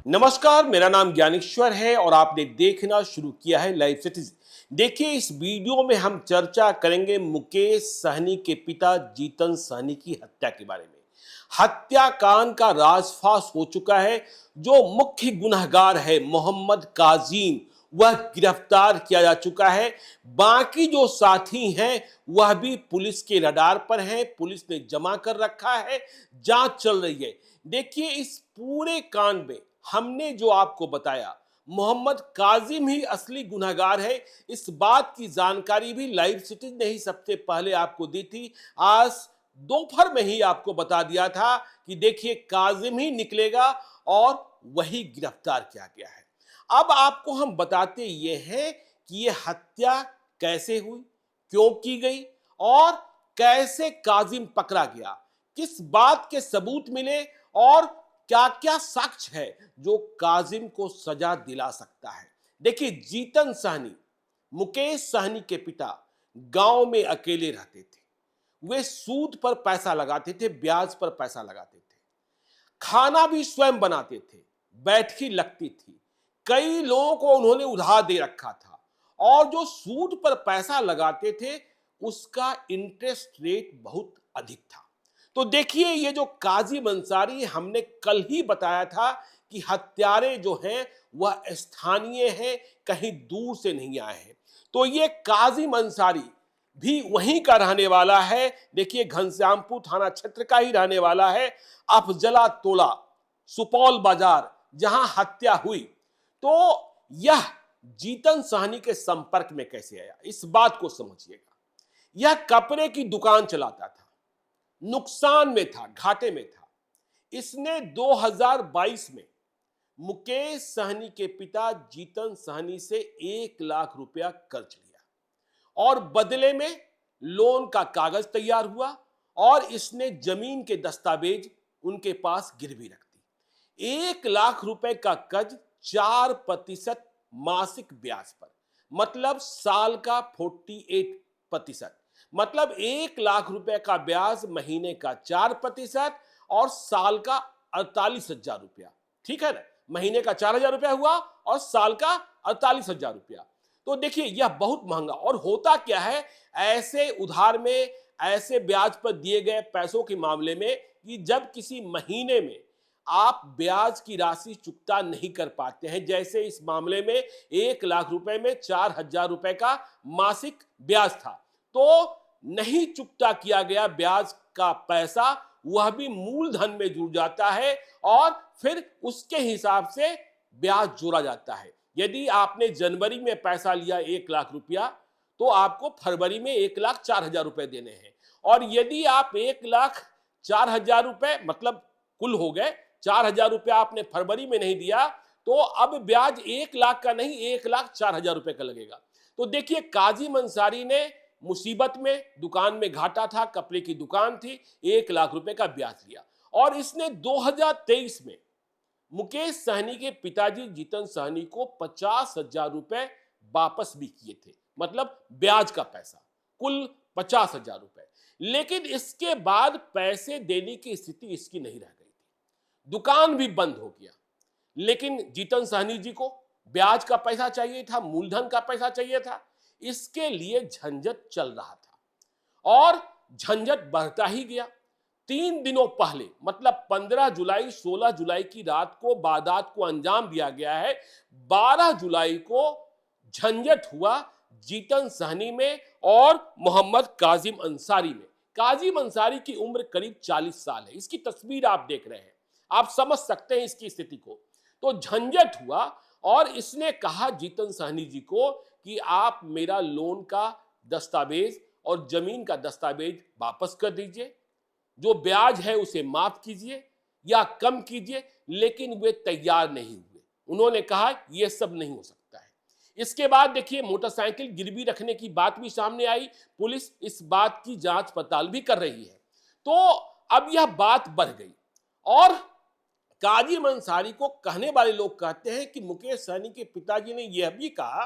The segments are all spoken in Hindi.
नमस्कार, मेरा नाम ज्ञानेश्वर है और आपने देखना शुरू किया है लाइव सिटीजन। देखिए, इस वीडियो में हम चर्चा करेंगे मुकेश सहनी के पिता जीतन सहनी की हत्या के बारे में। हत्याकांड का राजफाश हो चुका है। जो मुख्य गुनहगार है मोहम्मद काजिम, वह गिरफ्तार किया जा चुका है। बाकी जो साथी हैं वह भी पुलिस के रडार पर हैं। पुलिस ने जमा कर रखा है, जांच चल रही है। देखिए, इस पूरे कांड में हमने जो आपको बताया, मोहम्मद काजिम ही असली गुनहगार है। इस बात की जानकारी भी लाइव सिटी ने ही सबसे पहले आपको दी थी। आज दोपहर में ही आपको बता दिया था कि देखिए, काजिम ही निकलेगा और वही गिरफ्तार किया गया है। अब आपको हम बताते ये हैं कि ये हत्या कैसे हुई, क्यों की गई और कैसे काजिम पकड़ा गया, किस बात के सबूत मिले और क्या क्या साक्ष्य है जो काजिम को सजा दिला सकता है। देखिए, जीतन सहनी, मुकेश सहनी के पिता, गांव में अकेले रहते थे। वे सूद पर पैसा लगाते थे, ब्याज पर पैसा लगाते थे। खाना भी स्वयं बनाते थे, बैठकी लगती थी। कई लोगों को उन्होंने उधार दे रखा था और जो सूद पर पैसा लगाते थे उसका इंटरेस्ट रेट बहुत अधिक था। तो देखिए, ये जो काजिम अंसारी, हमने कल ही बताया था कि हत्यारे जो हैं वह स्थानीय हैं, कहीं दूर से नहीं आए हैं। तो ये काजिम अंसारी भी वहीं का रहने वाला है। देखिए, घनश्यामपुर थाना क्षेत्र का ही रहने वाला है। अफजला तोला, सुपौल बाजार, जहां हत्या हुई। तो यह जीतन सहनी के संपर्क में कैसे आया, इस बात को समझिएगा। यह कपड़े की दुकान चलाता था, नुकसान में था, घाटे में था। इसने 2022 में मुकेश सहनी के पिता जीतन सहनी से 1 लाख रुपया कर्ज लिया और बदले में लोन का कागज तैयार हुआ और इसने जमीन के दस्तावेज उनके पास गिरवी रख दी। 1 लाख रुपए का कर्ज 4% मासिक ब्याज पर, मतलब साल का 48%। मतलब 1 लाख रुपए का ब्याज, महीने का 4% और साल का 48,000 रुपया। ठीक है ना, महीने का 4,000 रुपया हुआ और साल का 48,000 रुपया। तो देखिए, यह बहुत महंगा। और होता क्या है ऐसे उधार में, ऐसे ब्याज पर दिए गए पैसों के मामले में, कि जब किसी महीने में आप ब्याज की राशि चुकता नहीं कर पाते हैं, जैसे इस मामले में 1 लाख रुपए में 4,000 रुपए का मासिक ब्याज था, तो नहीं चुकता किया गया ब्याज का पैसा, वह भी मूलधन में जुड़ जाता है और फिर उसके हिसाब से ब्याज जोड़ा जाता है। यदि आपने जनवरी में पैसा लिया 1 लाख रुपया, तो आपको फरवरी में 1,04,000 रुपए देने हैं। और यदि आप 1,04,000 रुपए, मतलब कुल हो गए 4,000 रुपया, आपने फरवरी में नहीं दिया, तो अब ब्याज 1 लाख का नहीं 1,04,000 रुपए का लगेगा। तो देखिए, काजिम अंसारी ने मुसीबत में, दुकान में घाटा था, कपड़े की दुकान थी, 1 लाख रुपए का ब्याज लिया और इसने 2023 में मुकेश सहनी के पिताजी जीतन सहनी को 50,000 रुपए वापस भी किए थे, मतलब ब्याज का पैसा, कुल 50,000 रुपए। लेकिन इसके बाद पैसे देने की स्थिति इसकी नहीं रह गई थी, दुकान भी बंद हो गया। लेकिन जीतन सहनी जी को ब्याज का पैसा चाहिए था, मूलधन का पैसा चाहिए था। इसके लिए झंझट चल रहा था और झंझट बढ़ता ही गया। 3 दिनों पहले, मतलब 15 जुलाई 16 जुलाई की रात को वारदात को अंजाम दिया गया है। 12 जुलाई को झंझट हुआ जीतन सहनी में और मोहम्मद काजिम अंसारी में। काजिम अंसारी की उम्र करीब 40 साल है। इसकी तस्वीर आप देख रहे हैं, आप समझ सकते हैं इसकी स्थिति को। तो झंझट हुआ और इसने कहा जीतन सहनी जी को कि आप मेरा लोन का दस्तावेज और जमीन का दस्तावेज वापस कर दीजिए, जो ब्याज है उसे माफ कीजिए या कम कीजिए। लेकिन वे तैयार नहीं हुए। उन्होंने कहा यह सब नहीं हो सकता है। इसके बाद देखिए, मोटरसाइकिल गिरवी रखने की बात भी सामने आई। पुलिस इस बात की जांच पड़ताल भी कर रही है। तो अब यह बात बढ़ गई और काजिम अंसारी को कहने वाले लोग कहते हैं कि मुकेश सहनी के पिताजी ने यह भी कहा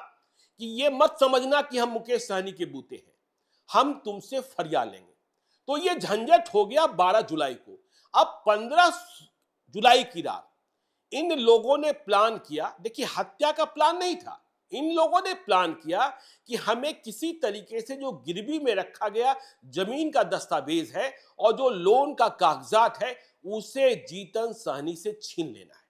कि यह मत समझना कि हम मुकेश सहनी के बूते हैं, हम तुमसे फरियाद लेंगे। तो यह झंझट हो गया 12 जुलाई को। अब 15 जुलाई की रात इन लोगों ने प्लान किया, देखिए हत्या का प्लान नहीं था, इन लोगों ने प्लान किया कि हमें किसी तरीके से जो गिरवी में रखा गया जमीन का दस्तावेज है और जो लोन का कागजात है उसे जीतन सहनी से छीन लेना है।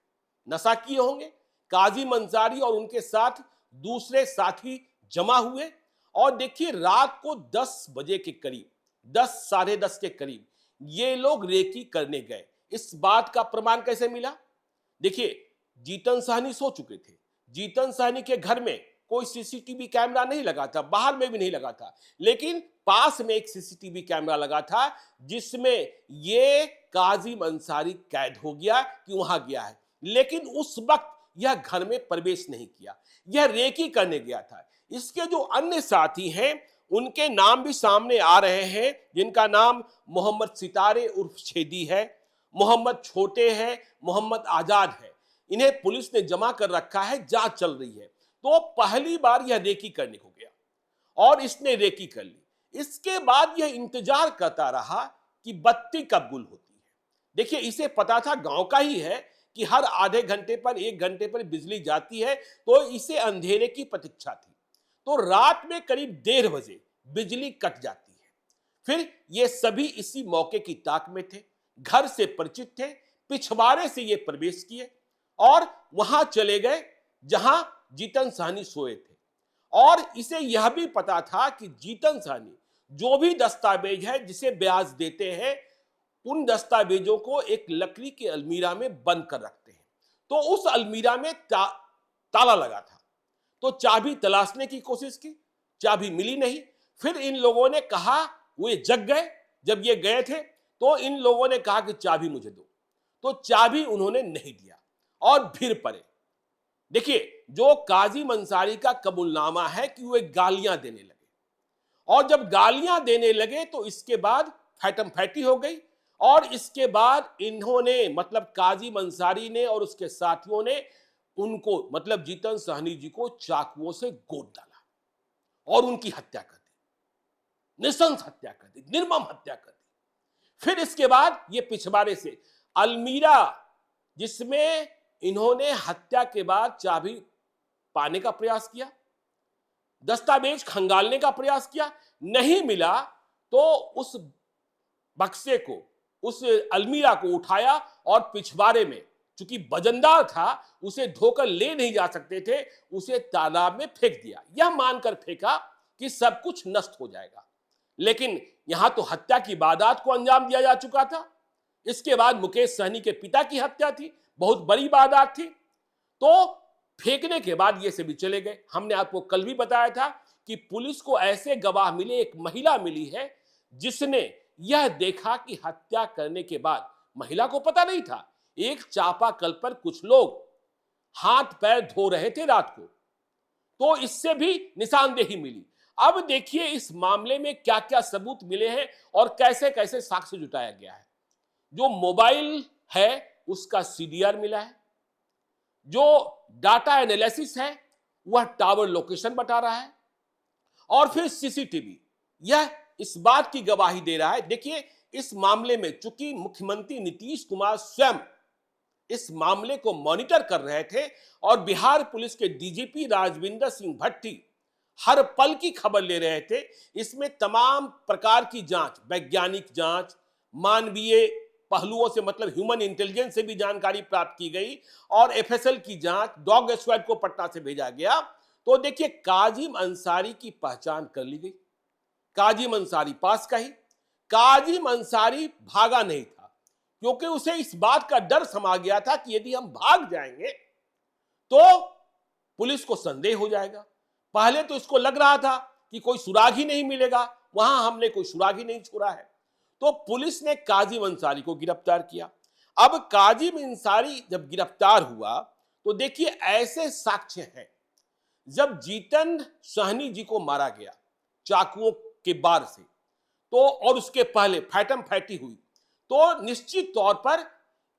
नशा किए होंगे, काजिम अंसारी और उनके साथ दूसरे साथी जमा हुए और देखिए रात को 10 बजे के करीब, 10 साढ़े 10 के करीब ये लोग रेकी करने गए। इस बात का प्रमाण कैसे मिला? देखिए जीतन सहनी सो चुके थे, जीतन सहनी के घर में कोई सीसीटीवी कैमरा नहीं लगा था, बाहर में भी नहीं लगा था, लेकिन पास में एक सीसीटीवी कैमरा लगा था जिसमें ये काजिम अंसारी कैद हो गया कि वहां गया है, लेकिन उस वक्त यह घर में प्रवेश नहीं किया, यह रेकी करने गया था। इसके जो अन्य साथी हैं उनके नाम भी सामने आ रहे हैं, जिनका नाम मोहम्मद सितारे उर्फ छेदी है, मोहम्मद छोटे है, मोहम्मद आजाद है। इन्हें पुलिस ने जमा कर रखा है, जांच चल रही है। तो पहली बार यह रेकी करने को गया और इसने रेकी कर ली। इसके बाद यह इंतजार करता रहा कि बत्ती कब गुल होती है। देखिए इसे पता था, गांव का ही है, कि हर आधे घंटे पर 1 घंटे पर बिजली जाती है, तो इसे अंधेरे की प्रतीक्षा थी। तो रात में करीब 1:30 बजे बिजली कट जाती है। फिर ये सभी इसी मौके की ताक में थे, घर से परिचित थे, पिछवाड़े से ये प्रवेश किए और वहां चले गए जहां जीतन सहनी सोए थे। और इसे यह भी पता था कि जीतन सहनी जो भी दस्तावेज है जिसे ब्याज देते हैं, उन दस्तावेजों को एक लकड़ी की अलमीरा में बंद कर रखते हैं। तो उस अलमीरा में ताला लगा था। तो चाबी तलाशने की कोशिश की, चाबी मिली नहीं। फिर इन लोगों ने कहा, वो ये जग गए, जब ये गए थे तो इन लोगों ने कहा कि चाबी मुझे दो। तो चाबी उन्होंने नहीं दिया और फिर पड़े। देखिए जो काजिम अंसारी का कबूलनामा है कि वो गालियां देने लगे और जब गालियां देने लगे तो इसके बाद फैटम फैटी हो गई और इसके बाद इन्होंने मतलब काजिम अंसारी ने और उसके साथियों ने उनको मतलब जीतन सहनी जी को चाकुओं से गोद डाला और उनकी हत्या कर दी, निशंस हत्या कर दी, निर्मम हत्या कर दी। फिर इसके बाद ये पिछवाड़े से अलमीरा जिसमें इन्होंने हत्या के बाद चाबी पाने का प्रयास किया, दस्तावेज खंगालने का प्रयास किया, नहीं मिला तो उस बक्से को, उस अलमीरा को उठाया और पिछवाड़े में, चूंकि वजनदार था, उसे धोकर ले नहीं जा सकते थे, उसे तालाब में फेंक दिया। यह मानकर फेंका कि सब कुछ नष्ट हो जाएगा, लेकिन यहां तो हत्या की वारदात को अंजाम दिया जा चुका था। इसके बाद मुकेश सहनी के पिता की हत्या थी, बहुत बड़ी वारदात थी। तो फेंकने के बाद ये सभी चले गए। हमने आपको कल भी बताया था कि पुलिस को ऐसे गवाह मिले, एक महिला मिली है जिसने यह देखा कि हत्या करने के बाद, महिला को पता नहीं था, एक चापाकल पर कुछ लोग हाथ पैर धो रहे थे रात को, तो इससे भी निशानदेही मिली। अब देखिए इस मामले में क्या क्या सबूत मिले हैं और कैसे कैसे साक्ष्य जुटाया गया है। जो मोबाइल है उसका सीडीआर मिला है, जो डाटा एनालिसिस है वह टावर लोकेशन बता रहा है, और फिर सीसीटीवी यह इस बात की गवाही दे रहा है। देखिए इस मामले में चूंकि मुख्यमंत्री नीतीश कुमार स्वयं इस मामले को मॉनिटर कर रहे थे और बिहार पुलिस के डीजीपी राजविंदर सिंह भट्टी हर पल की खबर ले रहे थे, इसमें तमाम प्रकार की जांच, वैज्ञानिक जांच, मानवीय पहलुओं से मतलब ह्यूमन इंटेलिजेंस से भी जानकारी प्राप्त की गई और एफएसएल की जांच, डॉग स्क्वाड को पटना से भेजा गया। तो देखिए काजिम अंसारी की पहचान कर ली गई, काजिम अंसारी पास का ही। काजिम अंसारी भागा नहीं था, क्योंकि उसे इस बात का डर समा गया था कि यदि हम भाग जाएंगे तो पुलिस को संदेह हो जाएगा। पहले तो इसको लग रहा था कि कोई सुराग ही नहीं मिलेगा, वहां हमने कोई सुराग ही नहीं छोड़ा है। तो पुलिस ने काजिम अंसारी को गिरफ्तार किया। अब काजिम अंसारी जब गिरफ्तार हुआ तो देखिए ऐसे साक्ष्य हैं, जब जीतन सहनी जी को मारा गया चाकुओं के वार से, तो और उसके पहले फैटम फैटी हुई, तो निश्चित तौर पर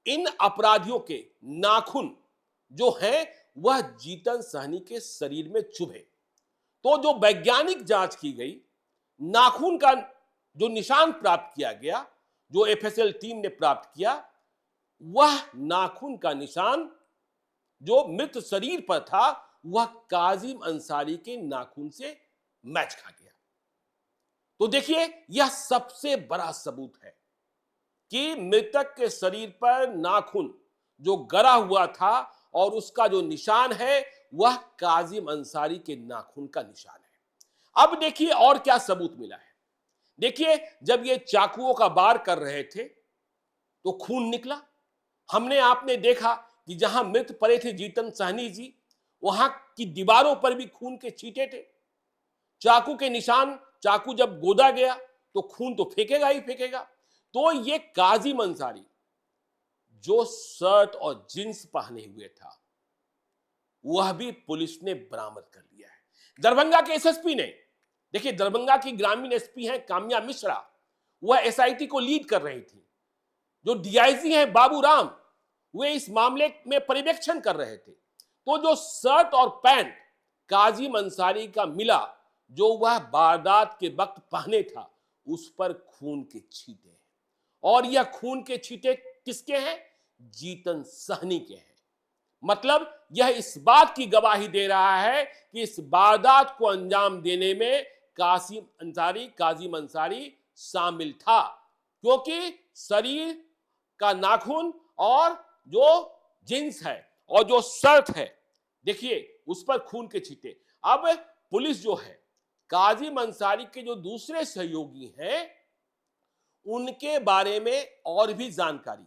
इन अपराधियों के नाखून जो हैं वह जीतन सहनी के शरीर में चुभे। तो जो वैज्ञानिक जांच की गई, नाखून का जो निशान प्राप्त किया गया, जो एफएसएल टीम ने प्राप्त किया, वह नाखून का निशान जो मृत शरीर पर था वह काजिम अंसारी के नाखून से मैच खा गया। तो देखिए, यह सबसे बड़ा सबूत है कि मृतक के शरीर पर नाखून जो गड़ा हुआ था और उसका जो निशान है वह काजिम अंसारी के नाखून का निशान है। अब देखिए और क्या सबूत मिला है। देखिए, जब ये चाकुओं का वार कर रहे थे तो खून निकला। हमने आपने देखा कि जहां मृत पड़े थे जीतन सहनी जी, वहां की दीवारों पर भी खून के छींटे थे, चाकू के निशान। चाकू जब गोदा गया तो खून तो फेंकेगा ही फेंकेगा। तो ये काजिम अंसारी जो शर्ट और जींस पहने हुए था वह भी पुलिस ने बरामद कर लिया है। दरभंगा के एसएसपी ने, देखिए दरभंगा की ग्रामीण एसपी हैं काम्या मिश्रा, वह एसआईटी को लीड कर रही थी। जो डीआईजी हैं बाबू राम, वे इस मामले में पर्यवेक्षण कर रहे थे। तो जो शर्ट और पैंट काजिम अंसारी का मिला जो वह वारदात के वक्त पहने था, उस पर खून के छींटे हैं। और यह खून के छींटे किसके हैं? जीतन सहनी के हैं। मतलब यह इस बात की गवाही दे रहा है कि इस वारदात को अंजाम देने में काजिम अंसारी शामिल था, क्योंकि शरीर का नाखून और जो जींस है और जो शर्ट है, देखिए उस पर खून के छींटे। अब पुलिस जो है काजिम अंसारी के जो दूसरे सहयोगी हैं उनके बारे में और भी जानकारी,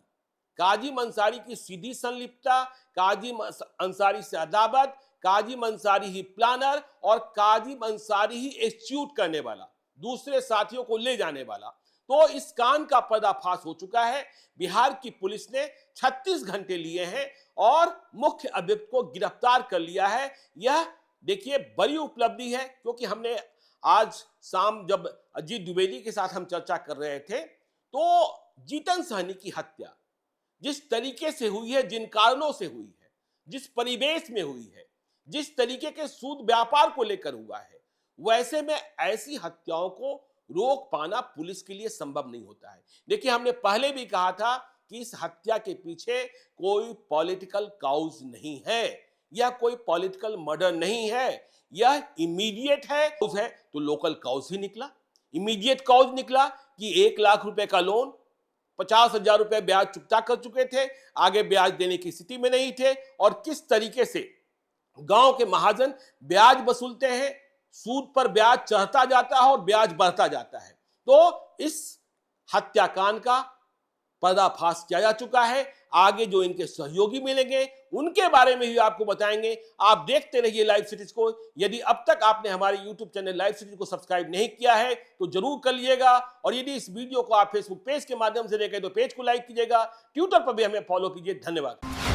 काजिम अंसारी की सीधी संलिप्तता, काजिम अंसारी से अदावत, काजिम अंसारी ही प्लानर और काजिम अंसारी ही एक्जीक्यूट करने वाला, दूसरे साथियों को ले जाने वाला। तो इस कांड का पर्दाफाश हो चुका है। बिहार की पुलिस ने 36 घंटे लिए हैं और मुख्य अभियुक्त को गिरफ्तार कर लिया है। यह देखिए बड़ी उपलब्धि है, क्योंकि हमने आज शाम जब अजीत द्विवेदी के साथ हम चर्चा कर रहे थे तो जीतन सहनी की हत्या जिस तरीके से हुई है, जिन कारणों से हुई है, जिस परिवेश में हुई है, जिस तरीके के सूद व्यापार को लेकर हुआ है, वैसे में ऐसी हत्याओं को रोक पाना पुलिस के लिए संभव नहीं होता है। देखिए, हमने पहले भी कहा था कि इस हत्या के पीछे कोई पॉलिटिकल काउज नहीं है, यह कोई पॉलिटिकल मर्डर नहीं है, यह इमीडिएट है। तो लोकल काउज ही निकला, इमीडिएट काउज निकला कि 1 लाख रुपए का लोन, 50,000 रुपए ब्याज चुकता कर चुके थे, आगे ब्याज देने की स्थिति में नहीं थे, और किस तरीके से गांव के महाजन ब्याज वसूलते हैं, सूद पर ब्याज चढ़ता जाता है और ब्याज बढ़ता जाता है। तो इस हत्याकांड का पर्दाफाश किया जा चुका है। आगे जो इनके सहयोगी मिलेंगे उनके बारे में भी आपको बताएंगे। आप देखते रहिए लाइव सिटीज को। यदि अब तक आपने हमारे यूट्यूब चैनल लाइव सिटीज को सब्सक्राइब नहीं किया है तो जरूर कर लीजिएगा, और यदि इस वीडियो को आप फेसबुक पेज के माध्यम से देखें तो पेज को लाइक कीजिएगा, ट्विटर पर भी हमें फॉलो कीजिए। धन्यवाद।